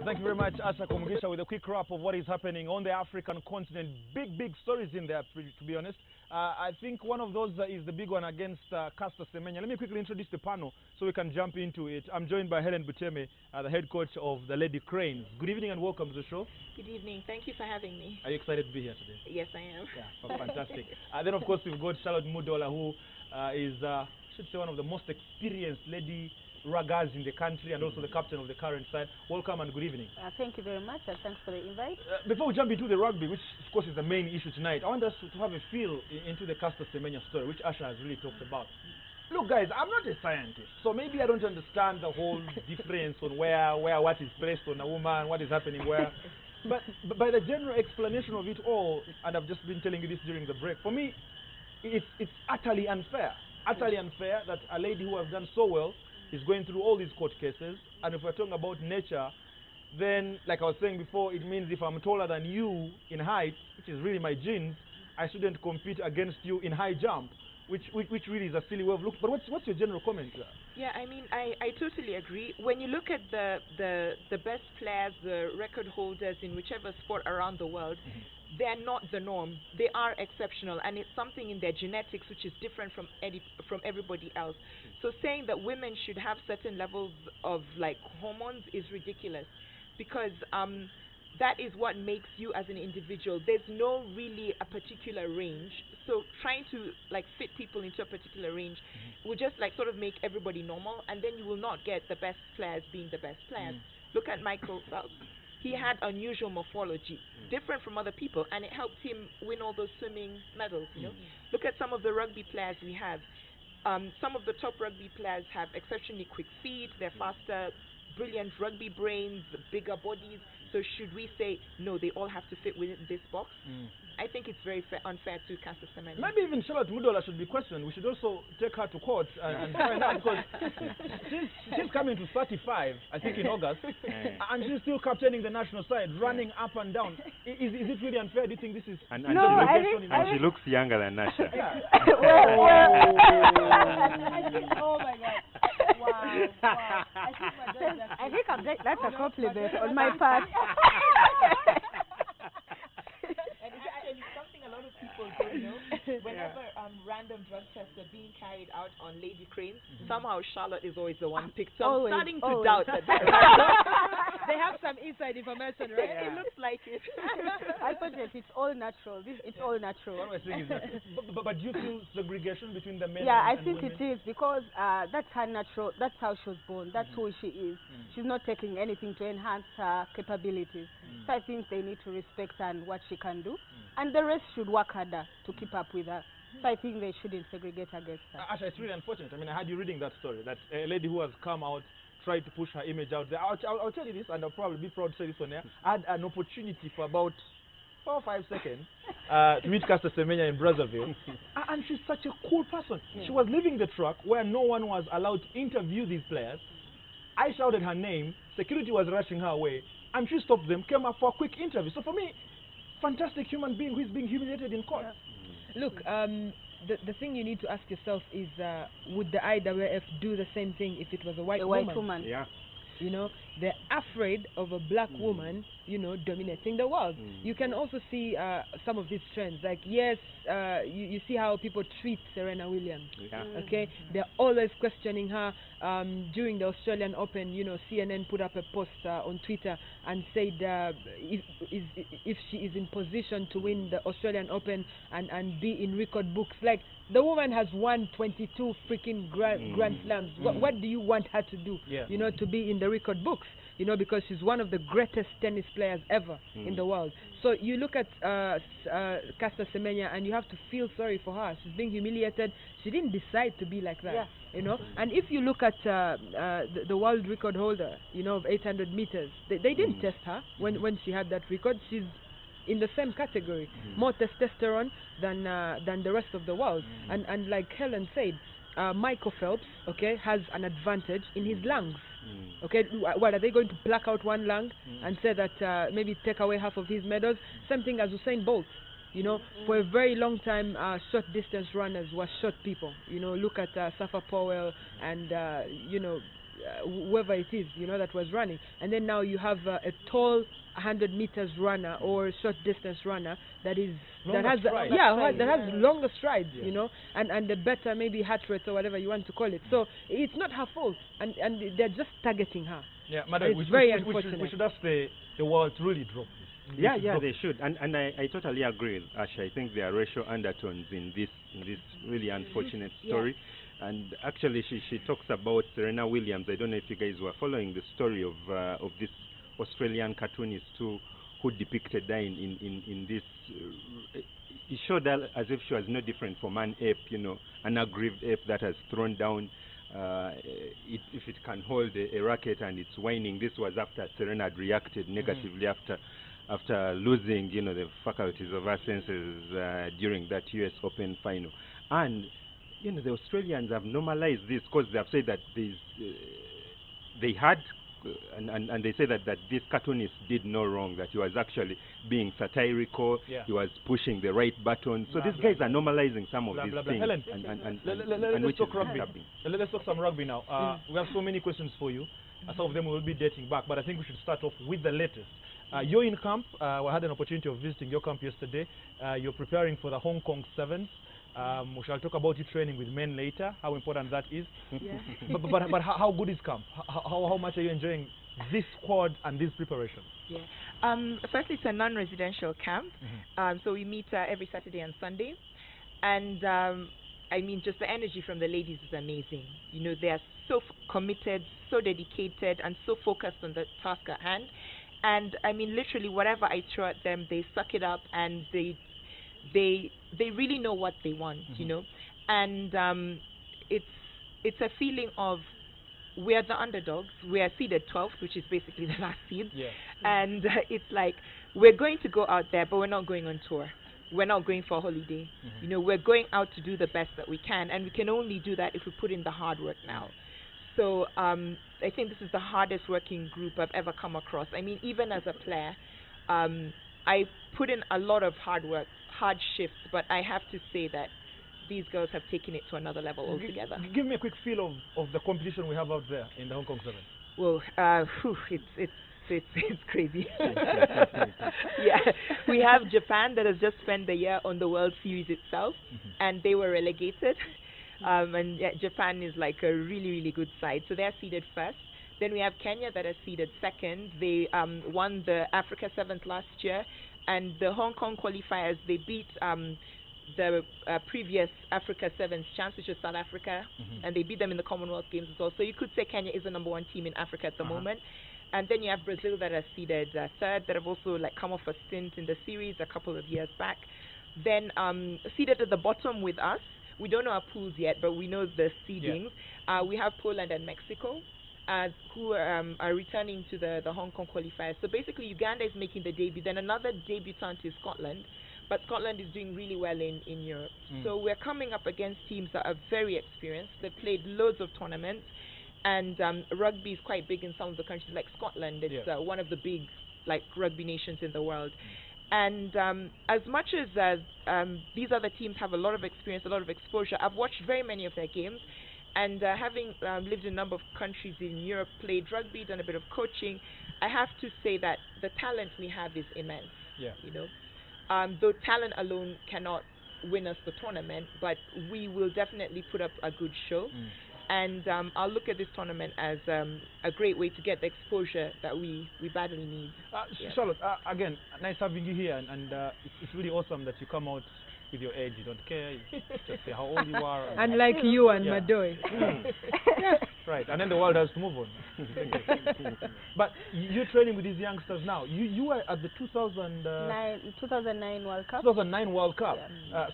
Thank you very much, Asha Komugisha, with a quick wrap of what is happening on the African continent. Big stories in there, to be honest. I think one of those is the big one against Caster Semenya. Let me quickly introduce the panel so we can jump into it. I'm joined by Helen Buteme, the head coach of the Lady Cranes. Good evening and welcome to the show. Good evening. Thank you for having me. Are you excited to be here today? Yes, I am. Yeah, fantastic. Then, of course, we've got Charlotte Mudola, who is, I should say, one of the most experienced lady ruggers in the country and also the captain of the current side. Welcome and good evening. Thank you very much and thanks for the invite. Before we jump into the rugby, which of course is the main issue tonight, I want us to have a feel into the Caster Semenya story, which Asha has really talked about. Look guys, I'm not a scientist, so maybe I don't understand the whole difference on where what is placed on a woman, what is happening where. But by the general explanation of it all, and I've just been telling you this during the break, for me, it's utterly unfair. Utterly unfair that a lady who has done so well is going through all these court cases, and if we're talking about nature, then, like I was saying before, it means if I'm taller than you in height, which is really my genes, I shouldn't compete against you in high jump, which really is a silly way of looking. But what's your general comment? Yeah, I mean, I totally agree. When you look at the best players, the record holders in whichever sport around the world, they're not the norm. They are exceptional, and it's something in their genetics which is different from everybody else. So saying that women should have certain levels of like hormones is ridiculous, because that is what makes you as an individual. There's no really a particular range. So trying to like fit people into a particular range will just like sort of make everybody normal, and then you will not get the best players being the best players. Look at Michael Phelps. He had unusual morphology, different from other people, and it helped him win all those swimming medals, you know. Look at some of the rugby players we have. Some of the top rugby players have exceptionally quick feet, they're faster, brilliant rugby brains, bigger bodies. So should we say, no, they all have to fit within this box? I think it's very unfair to Caster Semenya. Maybe even Charlotte Mudola should be questioned. We should also take her to court and find out, because she's coming to 35, I think, in August, and she's still captaining the national side, running up and down. Is it really unfair? Do you think this is... And she looks younger than Nasha. Oh my God. Wow. I think that's a compliment on my part. And it's something a lot of people don't know. Whenever random drug tests are being carried out on Lady Cranes, somehow Charlotte is always the one picked. So I'm starting to doubt that they have some inside information, right? Yeah. It looks like it. Unfortunately, it's all natural. It's all natural. What am I saying is that, but do you feel segregation between the men I and think women? it is, because that's her natural, that's how she was born, that's who she is. She's not taking anything to enhance her capabilities. So I think they need to respect her and what she can do, and the rest should work harder to keep up with her. So I think they shouldn't segregate against her. Asha, it's really unfortunate. I mean, I had you reading that story, that a lady who has come out, tried to push her image out there. I'll tell you this, and I'll probably be proud to say this on air. I had an opportunity for about 4 or 5 seconds to meet Caster Semenya in Brazzaville. And she's such a cool person. She was leaving the truck where no one was allowed to interview these players. I shouted her name, security was rushing her away, and she stopped them, came up for a quick interview. So for me, fantastic human being who is being humiliated in court. Look, the thing you need to ask yourself is, would the IWF do the same thing if it was a white woman? Yeah. You know, they're afraid of a black woman, you know, dominating the world. You can also see some of these trends. Like, yes, you see how people treat Serena Williams. Okay, they're always questioning her. During the Australian Open, you know, CNN put up a post on Twitter and said if she is in position to win the Australian Open and be in record books. Like, the woman has won 22 freaking Grand Slams. What do you want her to do? You know, to be in the record books? You know, because she's one of the greatest tennis players ever in the world. So you look at Caster Semenya and you have to feel sorry for her. She's being humiliated. She didn't decide to be like that. You know, and if you look at the world record holder, you know, of 800 meters, they didn't test her when she had that record. She's in the same category, more testosterone than the rest of the world. And like Helen said, Michael Phelps, okay, has an advantage in his lungs. Okay, what, are they going to pluck out one lung and say that maybe take away half of his medals? Same thing as Usain Bolt. You know, for a very long time, short distance runners were short people. You know, look at Safa Powell and you know, whoever it is, that was running. And then now you have a tall 100 meters runner or short distance runner that has longer strides, and the better maybe heart rate or whatever you want to call it. So it's not her fault, and they're just targeting her. Yeah, madam, it's very unfortunate. We should ask the world to really drop this. They should, and I totally agree with Asha. I think there are racial undertones in this really unfortunate story. And actually, she talks about Serena Williams. I don't know if you guys were following the story of this Australian cartoonist who depicted her in this. He showed her as if she was no different from an ape, an aggrieved ape that has thrown down. If it can hold a racket and it's whining. This was after Serena had reacted negatively after losing, the faculties of her senses during that US Open final. And the Australians have normalized this because they have said that they had, and they say that this cartoonist did no wrong, that he was actually being satirical, he was pushing the right button. So these guys are normalizing some of these things. Helen, let's talk rugby. Let's talk some rugby now. We have so many questions for you. Some of them we will be dating back, but I think we should start off with the latest. You're in camp. We had an opportunity of visiting your camp yesterday. You're preparing for the Hong Kong Sevens. We shall talk about your training with men later, how important that is. But how good is camp? How much are you enjoying this squad and this preparation? Firstly, it's a non-residential camp, so we meet every Saturday and Sunday, and I mean, just the energy from the ladies is amazing. They are so committed, so dedicated, and so focused on the task at hand. And I mean, literally, whatever I throw at them, they suck it up, and they really know what they want, and it's a feeling of we're the underdogs. We are seeded 12th, which is basically the last seed, and it's like we're going to go out there, but we're not going on tour. We're not going for a holiday. We're going out to do the best that we can, and we can only do that if we put in the hard work now. So I think this is the hardest working group I've ever come across. I mean, even as a player, I put in a lot of hard work, hard shifts, but I have to say that these girls have taken it to another level altogether. Give me a quick feel of the competition we have out there in the Hong Kong Sevens. Well, it's crazy. We have Japan that has just spent the year on the World Series itself, and they were relegated. And Japan is like a really, really good side, so they're seeded first. Then we have Kenya that are seeded second. They won the Africa Sevens last year, and the Hong Kong qualifiers, they beat the previous Africa Sevens champs, which is South Africa, and they beat them in the Commonwealth Games as well. So you could say Kenya is the #1 team in Africa at the moment. And then you have Brazil that are seeded third, that have also come off a stint in the series a couple of years back. Then seeded at the bottom with us. We don't know our pools yet, but we know the seedings. We have Poland and Mexico, who are returning to the Hong Kong qualifiers. So basically, Uganda is making the debut. Then another debutant is Scotland, but Scotland is doing really well in Europe. So we're coming up against teams that are very experienced. They've played loads of tournaments, and rugby is quite big in some of the countries, like Scotland. It's one of the big rugby nations in the world. And as much as these other teams have a lot of experience, a lot of exposure, I've watched very many of their games. And having lived in a number of countries in Europe, played rugby, done a bit of coaching, I have to say that the talent we have is immense. Though talent alone cannot win us the tournament, but we will definitely put up a good show. And I'll look at this tournament as a great way to get the exposure that we badly need. Charlotte, again, nice having you here, and it's really awesome that you come out with your age. You don't care, you just say how old you are. Unlike you and Madoy. Right, and then the world has to move on. But you're training with these youngsters now. You were at the 2009 World Cup. 2009 World Cup.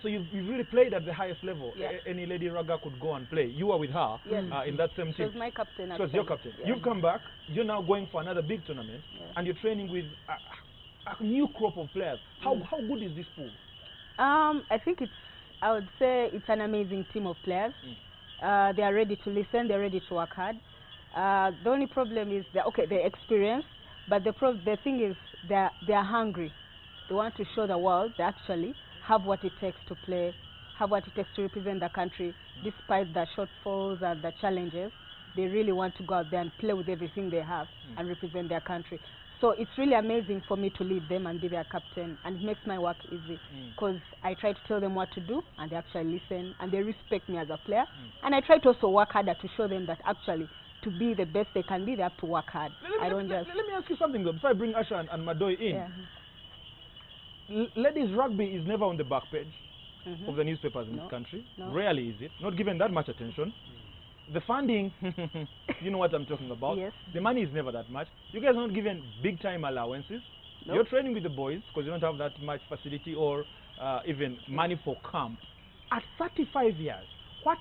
So you've really played at the highest level. Any lady rugger could go and play. You were with her in that same team. She was my captain. She was your captain. You've come back. You're now going for another big tournament, and you're training with a new crop of players. How good is this pool? I think I would say it's an amazing team of players. They are ready to listen, they're ready to work hard. The only problem is they're experienced, but the thing is they're hungry. They want to show the world they actually have what it takes to play, have what it takes to represent the country, despite the shortfalls and the challenges. they really want to go out there and play with everything they have and represent their country. So it's really amazing for me to lead them and be their captain, and it makes my work easy because I try to tell them what to do and they actually listen and they respect me as a player. And I try to also work harder to show them that actually to be the best they can be, they have to work hard. Let me ask you something though, before I bring Asha and Madoy in. Ladies rugby is never on the back page of the newspapers in this country. Rarely is it. Not given that much attention. The funding, you know what I'm talking about. Yes. The money is never that much. You guys are not given big time allowances. You're training with the boys because you don't have that much facility or even money for camp. At 35 years, what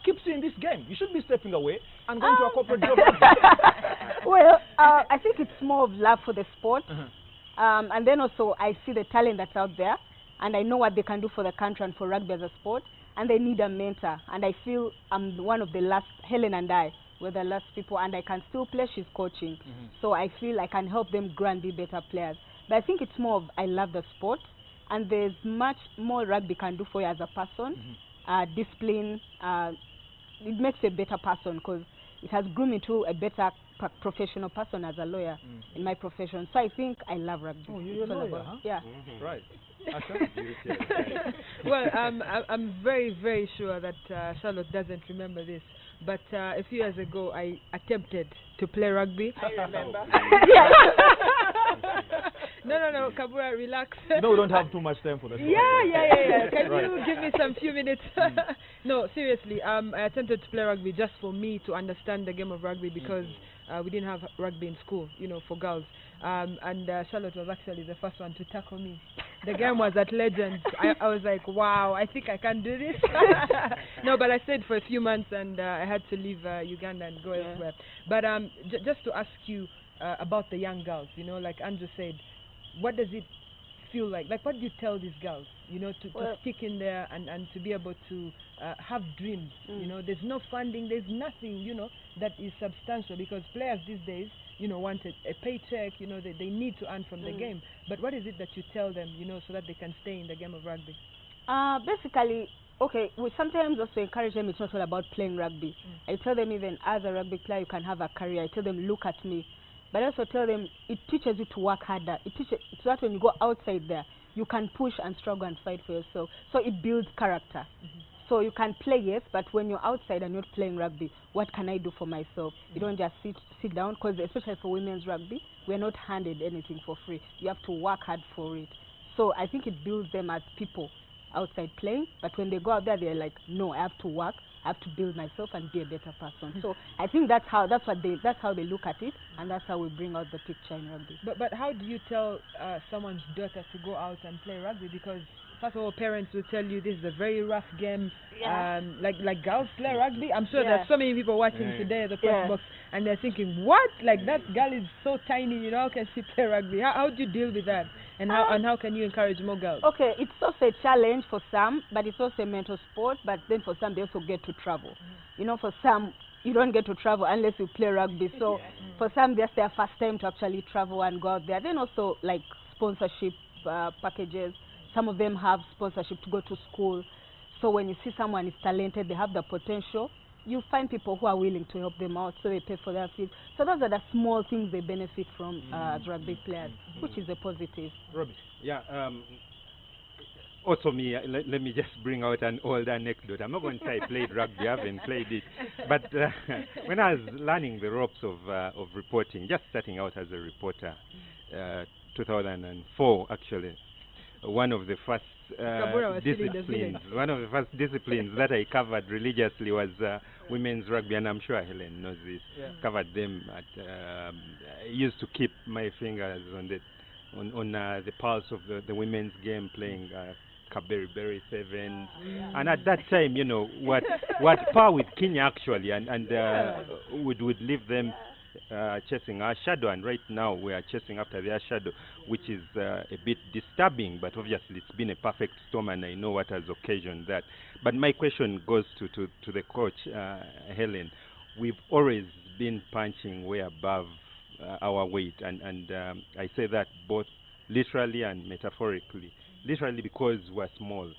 keeps you in this game? You should be stepping away and going to a corporate job. Well, I think it's more of love for the sport. And then also I see the talent that's out there and I know what they can do for the country and for rugby as a sport. And they need a mentor, and I feel I'm one of the last. Helen and I were the last people, and I can still play. She's coaching, so I feel I can help them grow and be better players. But I think it's more of I love the sport, and there's much more rugby can do for you as a person. Discipline, it makes you a better person because it has groomed me to a better professional person as a lawyer in my profession. So I think I love rugby. Oh, you're a lawyer, huh? Yeah. Right. Well, I'm very, very sure that Charlotte doesn't remember this, but a few years ago I attempted to play rugby. I remember. No, Kabura, relax. No, we don't have too much time for that. Yeah. Can you give me some few minutes? No, seriously, I attempted to play rugby just for me to understand the game of rugby because we didn't have rugby in school, for girls. And Charlotte was actually the first one to tackle me. The game was at Legends. I was like, wow, I think I can do this. No, but I stayed for a few months and I had to leave Uganda and go elsewhere. But just to ask you about the young girls, like Andrew said, what does it feel like? Like, what do you tell these girls, to stick in there and to be able to have dreams? There's no funding, there's nothing, that is substantial because players these days, want a paycheck, they need to earn from the game. But what is it that you tell them, so that they can stay in the game of rugby? Basically, okay, we sometimes also encourage them it's not all about playing rugby. I tell them even as a rugby player you can have a career. I tell them look at me. But I also tell them it teaches you to work harder. It teaches so that when you go outside there, you can push and struggle and fight for yourself. So it builds character. So you can play, yes, but when you're outside and you're not playing rugby, what can I do for myself? You don't just sit down, because especially for women's rugby, we're not handed anything for free. You have to work hard for it. So I think it builds them as people outside playing, but when they go out there, they're like, no, I have to work, I have to build myself and be a better person. So I think that's how they look at it, and that's how we bring out the picture in rugby. But how do you tell someone's daughter to go out and play rugby? Because first of all, parents will tell you this is a very rough game. Like girls play rugby. I'm sure there's so many people watching today at the press box, and they're thinking, what? Like that girl is so tiny, how can she play rugby? How do you deal with that? And how can you encourage more girls? Okay, it's also a challenge for some, but it's also a mental sport. But then for some, they also get to travel. For some, you don't get to travel unless you play rugby. So for some, that's their first time to actually travel and go out there. Then also like sponsorship packages. Some of them have sponsorship to go to school. So when you see someone is talented, they have the potential, you find people who are willing to help them out, so they pay for their fees. So those are the small things they benefit from as rugby players, which is a positive. Robbie. Yeah. Also me, let me just bring out an old anecdote. I'm not going to say I played rugby, I haven't played it. But when I was learning the ropes of reporting, just starting out as a reporter, 2004 actually, one of the first disciplines that I covered religiously was women's rugby, and I'm sure Helen knows this. Covered them at I used to keep my fingers on the pulse of the women's game, playing Berry Sevens, and at that time, what par with Kenya actually, and would leave them chasing our shadow, and right now we are chasing after their shadow, which is a bit disturbing, but obviously it's been a perfect storm and I know what has occasioned that. But my question goes to the coach, Helen. We've always been punching way above our weight, and I say that both literally and metaphorically. Literally because we're small,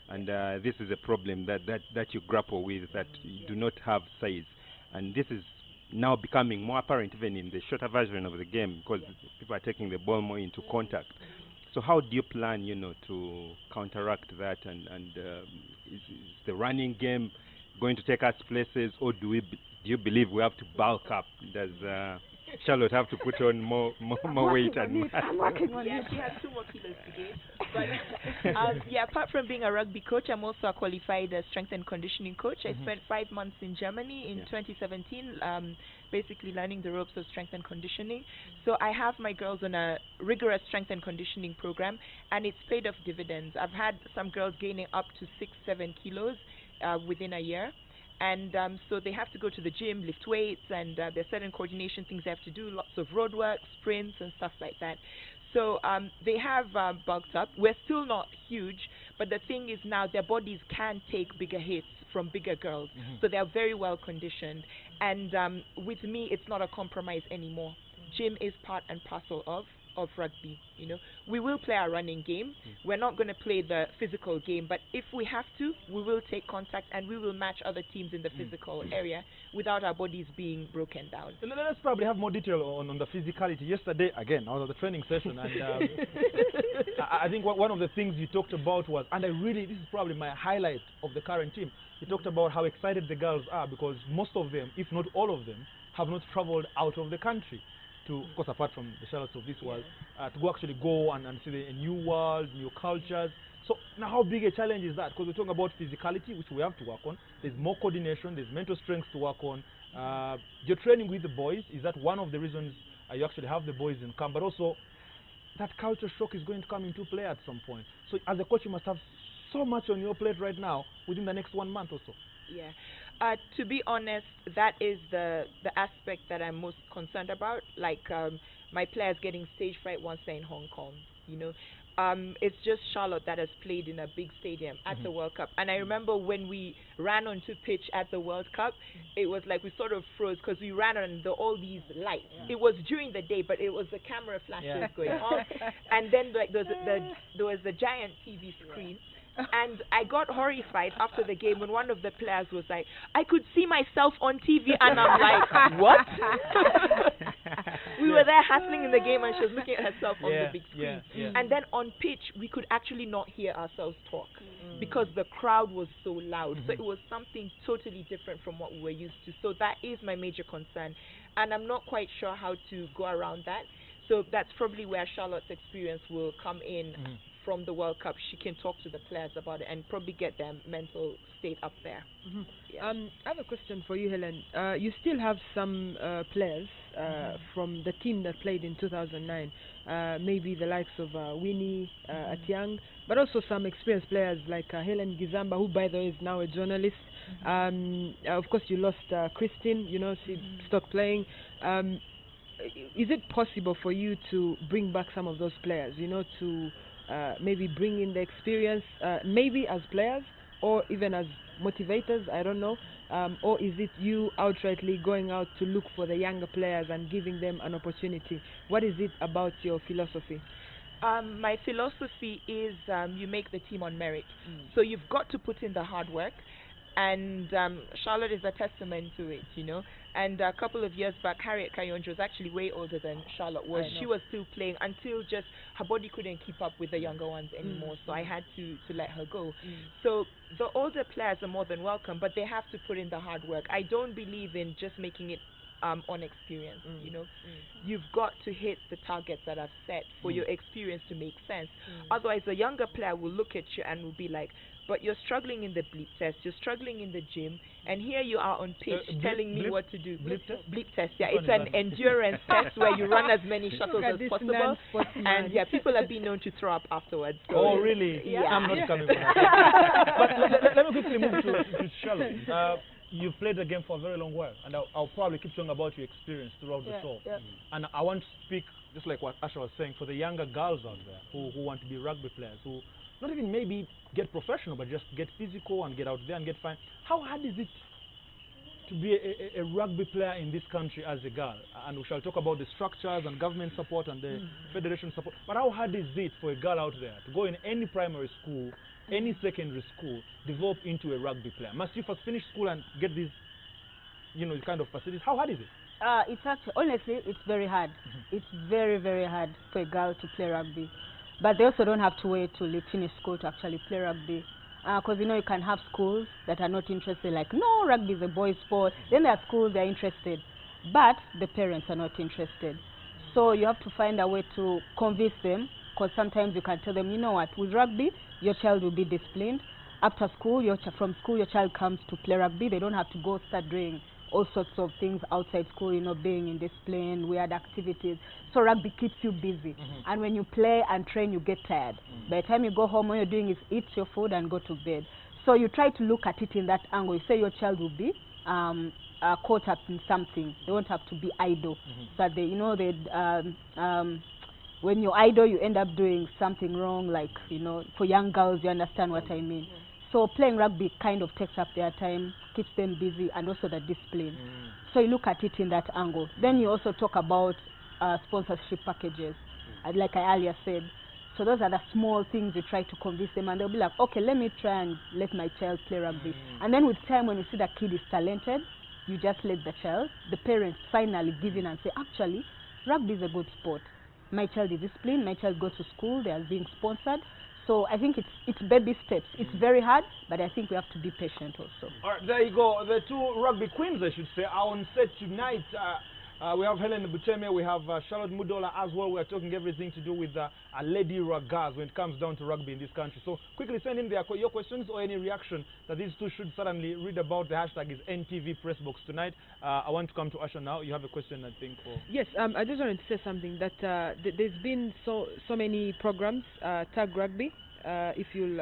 and this is a problem that you grapple with, that you do not have size. And this is now becoming more apparent even in the shorter version of the game, because people are taking the ball more into contact. So how do you plan, to counteract that? And is the running game going to take us places, or do you believe we have to bulk up? Does Charlotte have to put on more weight? I'm working on it. She has 2 more kilos to gain. But apart from being a rugby coach, I'm also a qualified strength and conditioning coach. I spent 5 months in Germany in 2017, basically learning the ropes of strength and conditioning. So I have my girls on a rigorous strength and conditioning program, and it's paid off dividends. I've had some girls gaining up to 6-7 kilos within a year. And so they have to go to the gym, lift weights, and there's certain coordination things they have to do, lots of road work, sprints, and stuff like that. So they have bulked up. We're still not huge, but the thing is now their bodies can take bigger hits from bigger girls. So they're very well conditioned. And with me, it's not a compromise anymore. Gym is part and parcel of rugby. We will play our running game. We're not going to play the physical game, but if we have to, we will take contact and we will match other teams in the physical area without our bodies being broken down. Let's probably have more detail on the physicality. Yesterday, again, I was at the training session, and I think one of the things you talked about was, and this is probably my highlight of the current team, you talked about how excited the girls are because most of them, if not all of them, have not traveled out of the country. To, of course, apart from the Charlottes of this world, to actually go and see a new world, new cultures. So now how big a challenge is that? Because we're talking about physicality, which we have to work on. There's more coordination, there's mental strength to work on. You're training with the boys. Is that one of the reasons you actually have the boys in camp? But also, that culture shock is going to come into play at some point. So as a coach, you must have so much on your plate right now within the next 1 month or so. Yeah. To be honest, that is the aspect that I'm most concerned about. Like my players getting stage fright once they're in Hong Kong. It's just Charlotte that has played in a big stadium at the World Cup. And I remember when we ran onto pitch at the World Cup, it was like we sort of froze because we ran on all these lights. It was during the day, but it was the camera flashes going on. And then there was the giant TV screen. And I got horrified after the game when one of the players was like, I could see myself on TV, and I'm like, what? We were there hustling in the game, and she was looking at herself on the big screen. And then on pitch, we could actually not hear ourselves talk because the crowd was so loud. So it was something totally different from what we were used to. So that is my major concern, and I'm not quite sure how to go around that. So that's probably where Charlotte's experience will come in. From the World Cup, she can talk to the players about it and probably get their mental state up there. I have a question for you, Helen. You still have some players from the team that played in 2009, maybe the likes of Winnie Atiang, but also some experienced players like Helen Gizamba, who, by the way, is now a journalist. Of course, you lost Christine. She stopped playing. Is it possible for you to bring back some of those players? To maybe bring in the experience, maybe as players or even as motivators, I don't know, or is it you outrightly going out to look for the younger players and giving them an opportunity? What is it about your philosophy? My philosophy is you make the team on merit. So you've got to put in the hard work, and Charlotte is a testament to it, And a couple of years back, Harriet Kayonjo was actually way older than Charlotte was. She was still playing until just her body couldn't keep up with the younger ones anymore. So I had to let her go. So the older players are more than welcome, but they have to put in the hard work. I don't believe in just making it on experience. You've got to hit the targets that I've set for your experience to make sense. Otherwise, the younger player will look at you and will be like, but you're struggling in the bleep test, you're struggling in the gym, and here you are on pitch telling me what to do. Bleep test, yeah. It's an endurance test where you run as many shuttles as possible, and people have been known to throw up afterwards. So oh, really? Yeah. I'm not coming for that. But let me quickly move to Charlotte. You've played the game for a very long while, and I'll probably keep talking about your experience throughout the show. And I want to speak, just like what Asha was saying, for the younger girls out there who want to be rugby players, who not even maybe get professional, but just get physical and get out there and get fine. How hard is it to be a rugby player in this country as a girl? And we shall talk about the structures and government support and the federation support. But how hard is it for a girl out there to go in any primary school, any secondary school, develop into a rugby player? Must you first finish school and get these, kind of facilities? How hard is it? It's actually, honestly, it's very hard. It's very, very hard for a girl to play rugby. But they also don't have to wait till they finish school to actually play rugby. Because, you know, you can have schools that are not interested, like, no, rugby is a boys' sport. Then there are schools that are interested, but the parents are not interested. So you have to find a way to convince them, because sometimes you can tell them, you know what, with rugby, your child will be disciplined. After school, from school, your child comes to play rugby. They don't have to go start doing all sorts of things outside school, you know, being in discipline, weird activities. So rugby keeps you busy. And when you play and train, you get tired. By the time you go home, all you're doing is eat your food and go to bed. So you try to look at it in that angle. You say your child will be caught up in something. They won't have to be idle. So that they, you know, when you're idle, you end up doing something wrong, like, you know, for young girls, you understand what I mean. So playing rugby kind of takes up their time, keeps them busy, and also the discipline. So you look at it in that angle. Then you also talk about sponsorship packages, like I earlier said. So those are the small things you try to convince them, and they'll be like, okay, let me try and let my child play rugby. And then with time, when you see the kid is talented, you just let the child, the parents finally give in and say, actually, rugby is a good sport. My child is disciplined, my child goes to school, they are being sponsored. So I think it's baby steps. It's very hard, but I think we have to be patient also. All right, there you go. The two rugby queens, I should say, are on set tonight. We have Helen Buteme, we have Charlotte Mudola as well. We're talking everything to do with Lady Ragas when it comes down to rugby in this country. So quickly send in your questions or any reaction that these two should certainly read about. The hashtag is NTV Pressbox tonight. I want to come to Asha now. You have a question, I think. Yes, I just wanted to say something that there's been so many programs, Tag Rugby. If you'll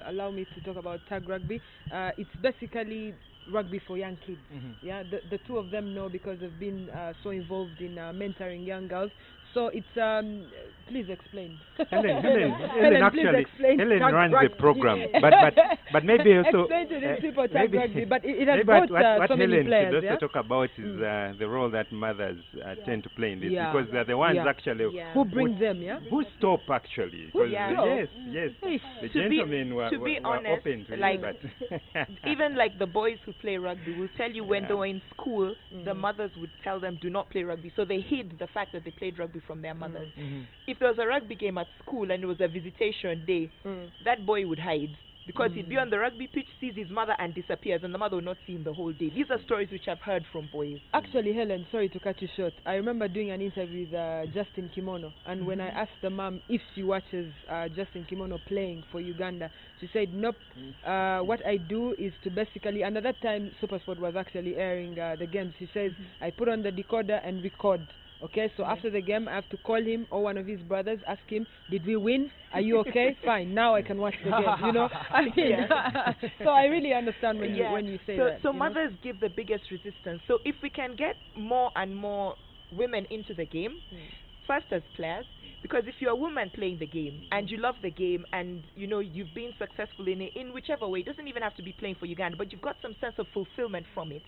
allow me to talk about Tag Rugby, it's basically rugby for young kids. Yeah, the two of them know because they've been so involved in mentoring young girls. So it's please explain. Helen actually runs the program, but maybe also explain to these people Tag Rugby. But it has what brought so many Helen players. should also Yeah? talk about is the role that mothers tend to play in this, because they're the ones actually who bring them. Yeah, who stop actually. 'Cause, yes, the gentlemen were honest, open to like, it, but even like the boys who play rugby will tell you when they were in school, the mothers would tell them do not play rugby. So they hid the fact that they played rugby from their mothers. If there was a rugby game at school and it was a visitation day, that boy would hide. Because he'd be on the rugby pitch, sees his mother and disappears, and the mother will not see him the whole day. These are stories which I've heard from boys. Actually, Helen, sorry to cut you short. I remember doing an interview with Justin Kimono, and when I asked the mom if she watches Justin Kimono playing for Uganda, she said, nope. What I do is to basically, and at that time, Supersport was actually airing the games. She says, I put on the decoder and record. Okay, so after the game, I have to call him or one of his brothers, ask him, did we win? Are you okay? Fine, now I can watch the game, you know? I mean, so I really understand when you say that. So mothers give the biggest resistance. So if we can get more and more women into the game, first as players, because if you're a woman playing the game and you love the game and you know you've been successful in it in whichever way, it doesn't even have to be playing for Uganda, but you've got some sense of fulfillment from it.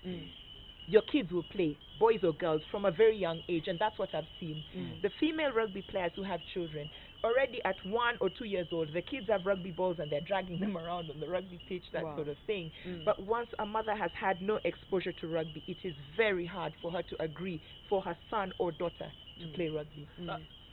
Your kids will play, boys or girls, from a very young age, and that's what I've seen. The female rugby players who have children, already at 1 or 2 years old, the kids have rugby balls and they're dragging them around on the rugby pitch, that sort of thing. But once a mother has had no exposure to rugby, it is very hard for her to agree for her son or daughter to play rugby.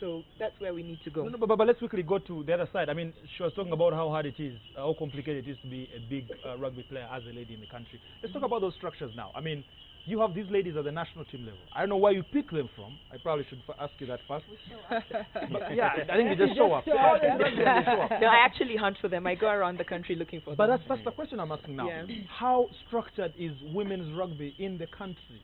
So that's where we need to go. No, but let's quickly go to the other side. I mean, she was talking about how hard it is, how complicated it is to be a big rugby player as a lady in the country. Let's talk about those structures now. I mean, you have these ladies at the national team level. I don't know where you pick them from. I probably should ask you that first. But yeah, I think they just show up. No, I actually hunt for them. I go around the country looking for them. But that's the question I'm asking now. How structured is women's rugby in the country?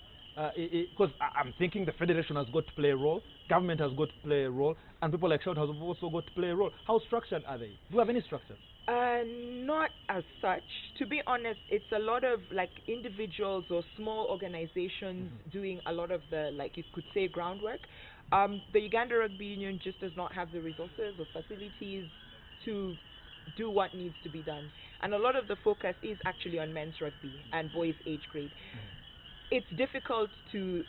Because I'm thinking the federation has got to play a role, government has got to play a role, and people like Shout have also got to play a role. How structured are they? Do you have any structure? Not as such. To be honest, it's a lot of like individuals or small organizations doing a lot of the, like you could say, groundwork. The Uganda Rugby Union just does not have the resources or facilities to do what needs to be done. And a lot of the focus is actually on men's rugby and boys' age grade. It's difficult to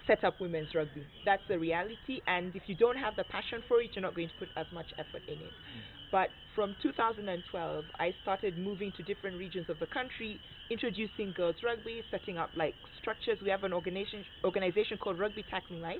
set up women's rugby. That's the reality. And if you don't have the passion for it, you're not going to put as much effort in it. But from 2012, I started moving to different regions of the country, introducing girls rugby, setting up like structures. We have an organization called Rugby Tackling Life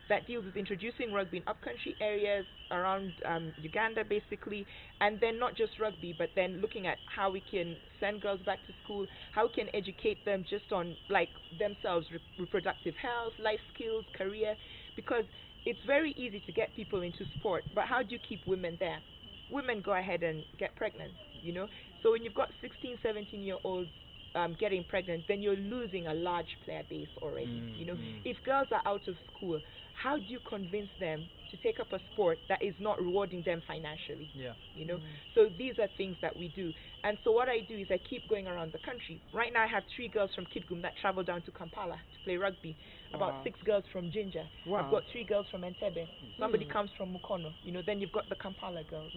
that deals with introducing rugby in upcountry areas around Uganda, basically. And then not just rugby, but then looking at how we can send girls back to school, how we can educate them just on like themselves, reproductive health, life skills, career, because it's very easy to get people into sport, but how do you keep women there? Women go ahead and get pregnant, you know. So when you've got 16, 17-year-olds getting pregnant, then you're losing a large player base already, you know. If girls are out of school, how do you convince them to take up a sport that is not rewarding them financially? You know. So these are things that we do. And so what I do is I keep going around the country. Right now I have 3 girls from Kitgum that travel down to Kampala to play rugby. About 6 girls from Jinja. I've got 3 girls from Entebbe. Somebody comes from Mukono. You know, then you've got the Kampala girls.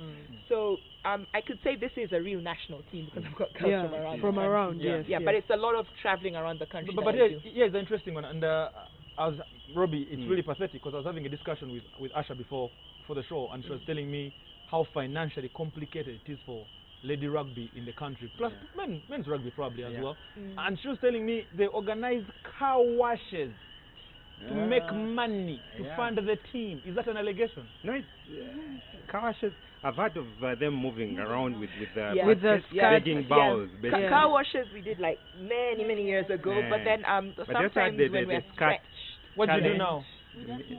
So I could say this is a real national team because I've got girls from around. Yes. But it's a lot of traveling around the country. But yeah, it's an interesting one. And Robbie, it's really pathetic because I was having a discussion with Asha before for the show, and she was telling me how financially complicated it is for lady rugby in the country, plus men's rugby probably as well. And she was telling me they organize car washes to make money to fund the team. Is that an allegation? No, it's car washes. I've heard of them moving around with the digging bowls. Car washes we did like many years ago, but then sometimes when we're stretched. What do you do now?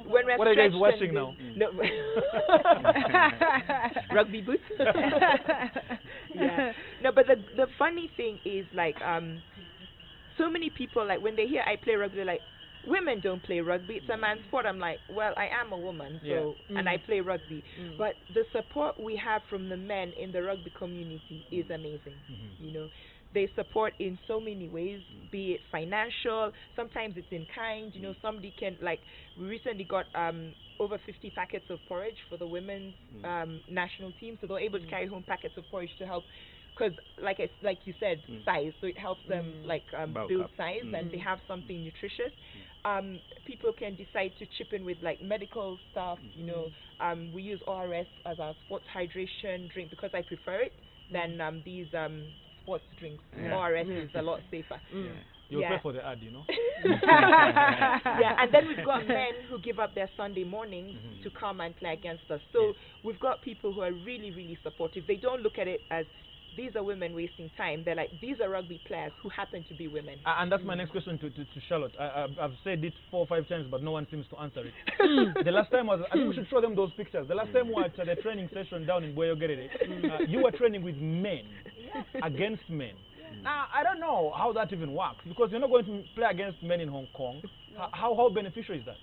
When we're what are you guys washing now? No. Rugby boots. No, but the funny thing is like so many people, like when they hear I play rugby, they're like, women don't play rugby, it's a man's sport. I'm like, well, I am a woman, so and I play rugby. But the support we have from the men in the rugby community is amazing. You know, they support in so many ways, be it financial, sometimes it's in kind. You know, somebody can, like, we recently got over 50 packets of porridge for the women's national team, so they're able to carry home packets of porridge to help. Because, like you said, size, so it helps them build up. size, and they have something nutritious. People can decide to chip in with like medical stuff. You know, we use ORS as our sports hydration drink because I prefer it than these sports drinks. ORS is a lot safer. You'll pay for the ad, you know. And then we've got men who give up their Sunday mornings to come and play against us. So we've got people who are really supportive. They don't look at it as these are women wasting time. They're like, these are rugby players who happen to be women. And that's my next question to Charlotte. I've said it 4 or 5 times, but no one seems to answer it. The last time I think we should show them those pictures. The last time we were at the training session down in Boyogerere, you were training with men against men. Now, I don't know how that even works, because you're not going to play against men in Hong Kong. How beneficial is that?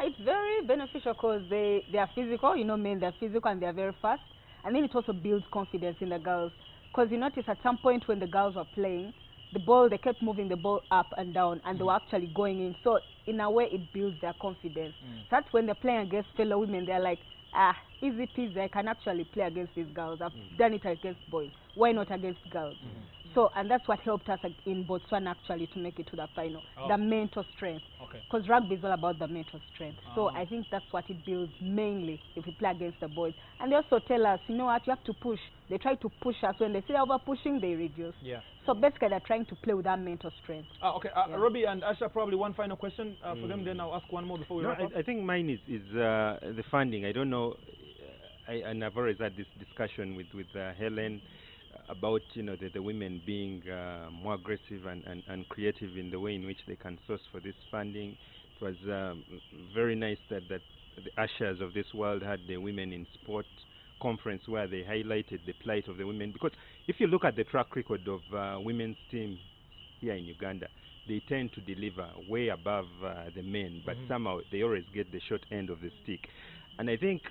It's very beneficial because they are physical. You know, men, they're physical and they're very fast. And then it also builds confidence in the girls. Because you notice at some point when the girls were playing, they kept moving the ball up and down, and they were actually going in. So in a way, it builds their confidence. That's when they're playing against fellow women, they're like, easy peasy, I can actually play against these girls. I've done it against boys. Why not against girls? So, and that's what helped us in Botswana actually to make it to the final. The mental strength. Because rugby is all about the mental strength. So I think that's what it builds mainly if we play against the boys. And they also tell us, you know what, you have to push. They try to push us. When they see over pushing, they reduce. So basically they're trying to play with that mental strength. Robbie and Asha, probably one final question for them, then I'll ask one more before we wrap up. I think mine is the funding. I don't know, and I've always had this discussion with Helen about, you know, the women being more aggressive and creative in the way in which they can source for this funding. It was very nice that the ushers of this world had the Women in Sport conference where they highlighted the plight of the women, because if you look at the track record of women's team here in Uganda, they tend to deliver way above the men, but somehow they always get the short end of the stick. And I think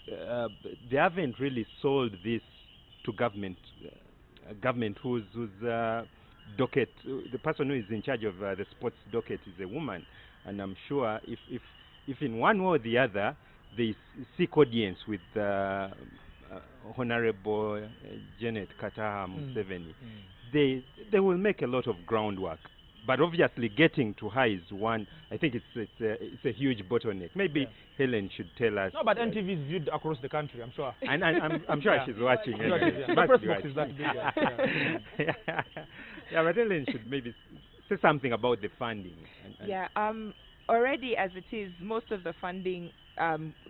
they haven't really sold this to government. Government whose docket, the person who is in charge of the sports docket is a woman, and I'm sure if in one way or the other they seek audience with Honorable Janet Kataha Museveni, they will make a lot of groundwork. but obviously getting to her is one. I think it's a huge bottleneck. Maybe Helen should tell us. No, but NTV is viewed across the country, I'm sure. And I'm sure she's watching. Sure Anyway. she is, She The must press be box watching. is that big. Yeah, but Helen should maybe say something about the funding. Yeah. Already as it is, most of the funding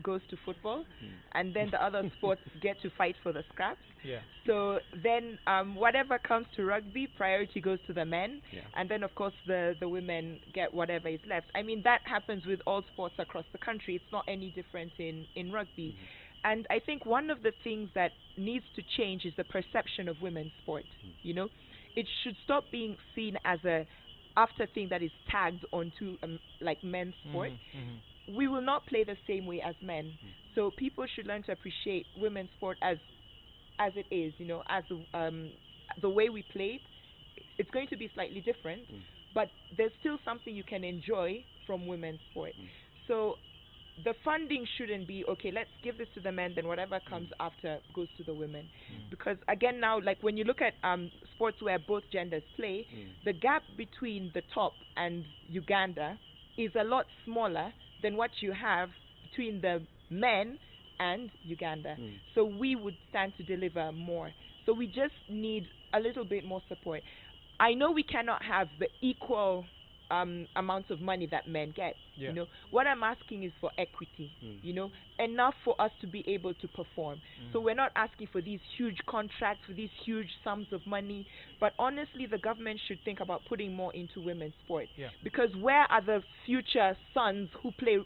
goes to football, and then the other sports get to fight for the scraps. Yeah. So then whatever comes to rugby, priority goes to the men, and then of course the women get whatever is left. I mean, that happens with all sports across the country. It's not any different in rugby. And I think one of the things that needs to change is the perception of women's sport. You know, it should stop being seen as a after thing that is tagged onto like men's sport. We will not play the same way as men. So people should learn to appreciate women's sport as it is, you know, as the way we play it. It's going to be slightly different, but there's still something you can enjoy from women's sport. So the funding shouldn't be, okay, let's give this to the men, then whatever comes after goes to the women. Because again now, like when you look at sports where both genders play, the gap between the top and Uganda is a lot smaller than what you have between the men and Uganda. So we would stand to deliver more. So we just need a little bit more support. I know we cannot have the equal amounts of money that men get. You know, what I'm asking is for equity. You know, enough for us to be able to perform. So we're not asking for these huge contracts, for these huge sums of money, but honestly the government should think about putting more into women's sport. Because where are the future sons who play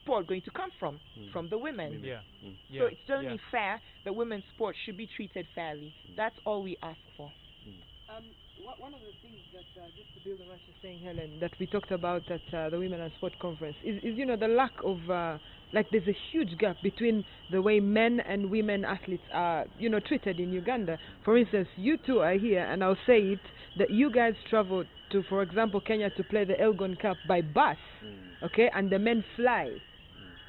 sport going to come from? From the women. So it's only fair that women's sport should be treated fairly. That's all we ask for. One of the things that, just to build on what you're saying, Helen, that we talked about at the Women and Sport Conference is, you know, the lack of, like there's a huge gap between the way men and women athletes are, you know, treated in Uganda. For instance, you two are here, and I'll say it, that you guys travel to, for example, Kenya to play the Elgon Cup by bus, okay, and the men fly.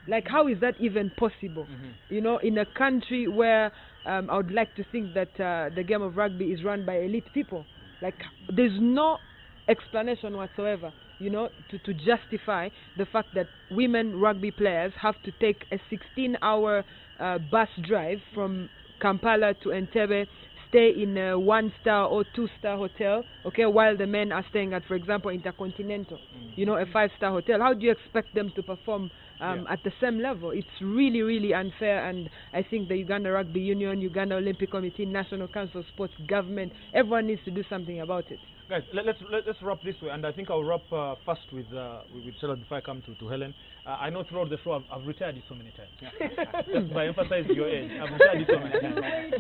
Like, how is that even possible? You know, in a country where I would like to think that the game of rugby is run by elite people. Like, there's no explanation whatsoever, you know, to justify the fact that women rugby players have to take a 16-hour bus drive from Kampala to Entebbe, stay in a 1-star or 2-star hotel, okay, while the men are staying at, for example, Intercontinental, you know, a 5-star hotel. How do you expect them to perform at the same level? It's really, really unfair, and I think the Uganda Rugby Union, Uganda Olympic Committee, National Council of Sports, government, everyone needs to do something about it. Guys, let's wrap this way, and I think I'll wrap first with Charlotte before I come to Helen. I know throughout the show I've retired you so many times. Just by emphasizing your age, I've retired you so many times.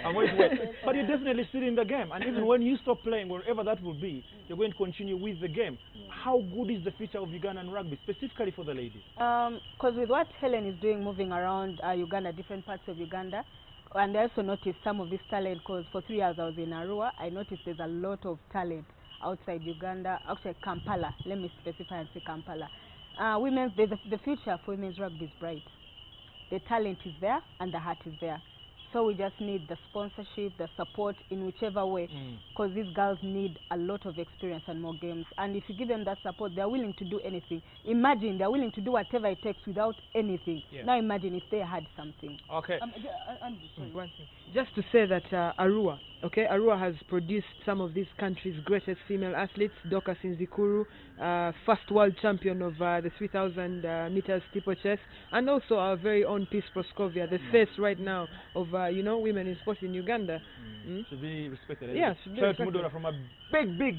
I'm going to wait. But you're definitely still in the game, and even when you stop playing, wherever that will be, you're going to continue with the game. How good is the future of Ugandan rugby, specifically for the ladies? Because with what Helen is doing, moving around Uganda, different parts of Uganda, and I also noticed some of this talent, because for 3 years I was in Arua. I noticed there's a lot of talent outside Uganda, outside Kampala. Let me specify and say Kampala. The future for women's rugby is bright. The talent is there and the heart is there. So we just need the sponsorship, the support in whichever way, because these girls need a lot of experience and more games. And if you give them that support, they're willing to do anything. Imagine they're willing to do whatever it takes without anything. Now imagine if they had something. Okay. One thing. Just to say that Arua, okay, Arua has produced some of this country's greatest female athletes. Dorcas Nzikuru, first world champion of the 3,000 meters steeplechase, and also our very own Peace Proskovia, the face right now of you know, women in sports in Uganda. Should be respected. Yeah, should be respected. Mudora from a big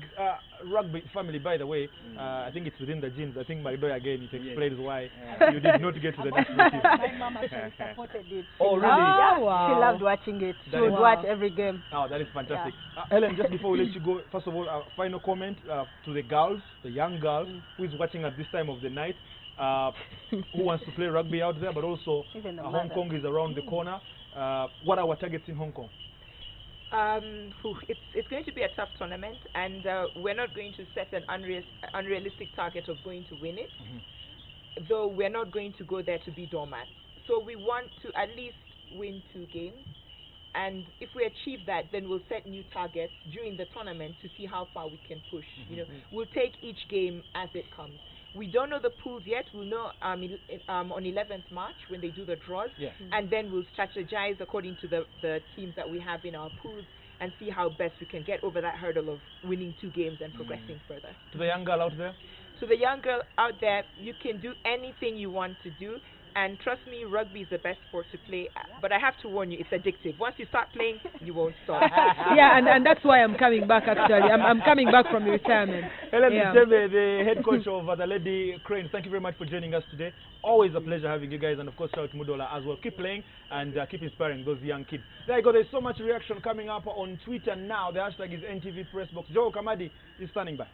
rugby family, by the way. I think it's within the genes. I think Maridoy again, it explains why you did not get to the national team. My mom actually supported it. Oh, really? Yeah, wow. She loved watching it. She would watch every game. Oh, that is fantastic. Helen, just before we let you go, first of all, final comment to the girls, the young girls, who is watching at this time of the night, who wants to play rugby out there, but also Hong Kong is around the corner. What are our targets in Hong Kong? It's going to be a tough tournament, and we're not going to set an unrealistic target of going to win it, though we're not going to go there to be doormats. So we want to at least win 2 games, And if we achieve that, then we'll set new targets during the tournament to see how far we can push. You know, we'll take each game as it comes. We don't know the pools yet. We'll know on 11th March when they do the draws, and then we'll strategize according to the teams that we have in our pools and see how best we can get over that hurdle of winning 2 games and progressing further. To the young girl out there? To the young girl out there, you can do anything you want to do. And trust me, rugby is the best sport to play. But I have to warn you, it's addictive. Once you start playing, you won't stop. Yeah, and that's why I'm coming back, actually. I'm coming back from retirement. Helen Mtebe, the head coach of the Lady Cranes, thank you very much for joining us today. Always a pleasure having you guys. And, of course, shout out to Mudola as well. Keep playing and keep inspiring those young kids. There you go. There's so much reaction coming up on Twitter now. The hashtag is NTV Pressbox. Joe Kamadi is standing by.